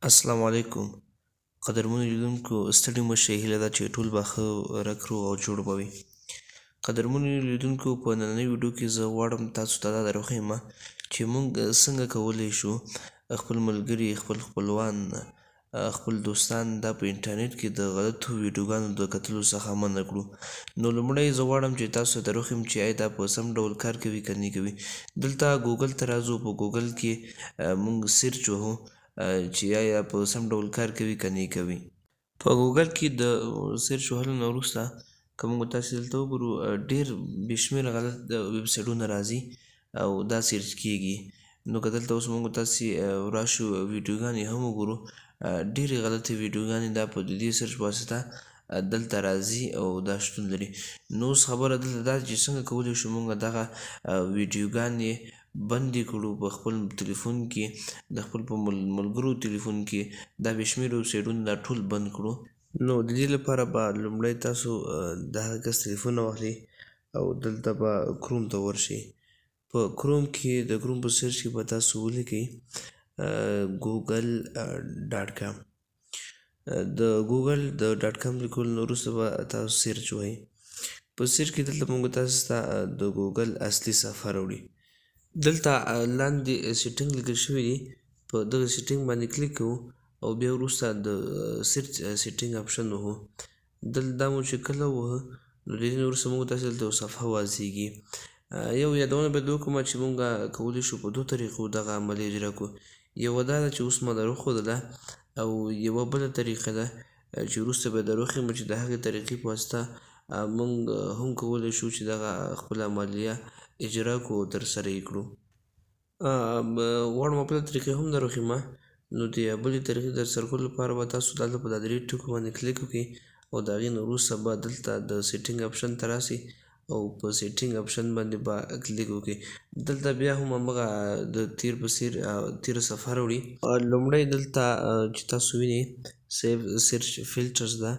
السلام علیکم. قدرمنو لیدونکو ستړي مشئ، هیله ده چې ټول به ښه رک روغ او جوړ به وي. قدرمنو لیدونکو په نننۍ ویډیو کې زه غواړم تاسو ته دا درښیم چې موږ څنګه کولی شو خپل ملګري، خپل خپلوان، خپل دوستان دا په انټرنیټ کې د غلطو ویډیوګانو د کتلو څخه منع کړو. نو لومړی زه غواړم چې تاسو ته درښیم چې آیا دا په سم ډول کار کوي که نه کوي. دلته ګوګل ته راځو. په ګوګل کې موږ سرچ وهو چې آیا په سم ډول کار کوي که نه کوي. په ګوګل کې د سرچ وهلو نه وروسته که موږ تاسې دلته وګورو ډېر بې شمېره غلط ویبسایټونه راځي او دا سرچ کېږي. نو که دلته اوس موږ تاسې راشو ویډیوګانې هم وګورو، ډېرې غلطې ویډیوګانې دا په دې سرچ په واسطه دلته راځي او دا شتون لري. نو اوس خبره دلته دا چې څنګه کولی شو موږ دغه ویډیوګانې بندې کړو په خپل تلیفون کې، د خپل په ملګرو تلیفون کې دا بې شمېره ویبسایټونه دا ټول بند کړو. نو د دې لپاره به لومړی تاسو د هغه کس تلیفون واخلئ او دلته به کروم ته ورشئ. په کروم کې د کروم په سرچ کې به تاسو ولیکئ ګوګل ډاټ کام. د ګوګل د ډاټ کام لیکلو نه وروسته به تاسو سرچ ووهئ. په سرچ کې دلته موږ تاسو ته د ګوګل اصلي صفحه راوړي. دلته لاندې سیټینګ لیکل شوي دي، په دغه سیټینګ باندې کلیک کوو او بیا وروسته د سرچ سیټینګ اپشن وهو. دلته دا مو چې کله ووهه نو د دې نه وروسته موږ تاسې دلته یو صفحه واځېږي. یو یادونه باید وکړم چې موږ کولی شو په دوه طریقو دغه عملیه اجرا کړو. یوه دا ده چې اوس ما درښودله او یوه بله طریقه ده چې وروسته به درښیم چې د هغې طریقې په واسطه موږ هم کولی شو چې دغه خپله عملیه اجرا کړو او ترسره یې کړو. غواړم بله طریقې هم درښیم. نو د بلې طریقې ترسره کولو لپاره به تاسو دلته په دا درې ټکو باندې کلیک وکړئ او د هغې نه وروسته به دلته د سیټینګ اپشن ته راسئ او په سیټینګ اپشن باندې به کلیک وکړئ. دلته بیا هم همغه د تیر په څیر تیره صفحه راوړي. لومړی دلته چې تاسو وینئ سیف سرچ فیلټرز ده،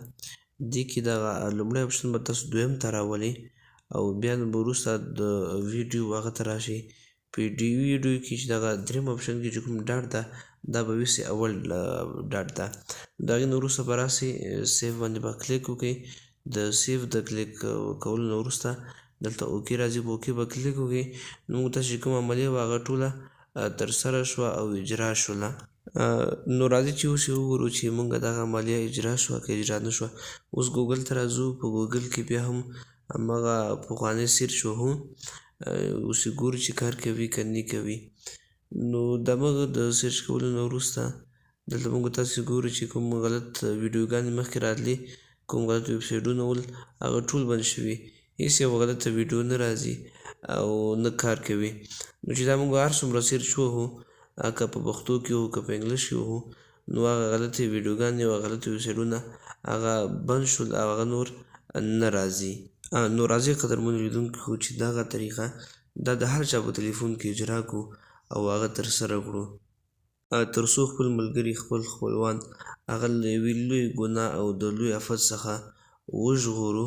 دې کې دغه لومړی اپشن به تاسو دویم ته راولئ او بیا به وروسته د ویډیو هغه ته راشئ. په ویډیو کې چې دغه دریم اپشن کې چې کوم ډاټ ده دا به ویسئ اول ډاټ ده. د هغې نه وروسته به راسئ سیف باندې به کلیک وکړئ. د سیف د کلیک کولو نه وروسته دلته اوکې راځي، په اوکې به کلیک وکړئ. نو موږ تاسې چې کومه عملیه وه هغه ټوله ترسره شوه او اجرا شوله. نو راځئ چې اوس یې وګورو چې موږ دغه عملیه اجرا شوه که اجرا نه شوه. اوس ګوګل ته راځو. په ګوګل کې بیا هم همغه پخوانی سرچ وهو، اوس یې ګورو چې کار کوي که نه کوي. نو د همغه د سرچ کولو نه وروسته دلته موږ تاسې ګورو چې کوم غلط ویډیوګانې مخکې راتلې، کوم غلط ویبسایټونه ول هغه ټول بند شوي، هېڅ یو غلطه ویډیو نه راځي او نه کار کوي. نو چې دا موږ هر څومره سرچ وهو، که په پښتو کې وهو که په انګلیش کې وهو، نو هغه غلطې ویډیوګانې او غلط ویبسایټونه هغه بند شول او هغه نور نه راځي. نو راځئ قدرمنو لیدونکو چې دغه طریقه دا د هر چا په تلیفون کې اجرا کړو او هغه ترسره کړو، تر څو خپل ملګري، خپل خپلوان هغه له یوې لویې ګناه او د لوی آفت څخه وژغورو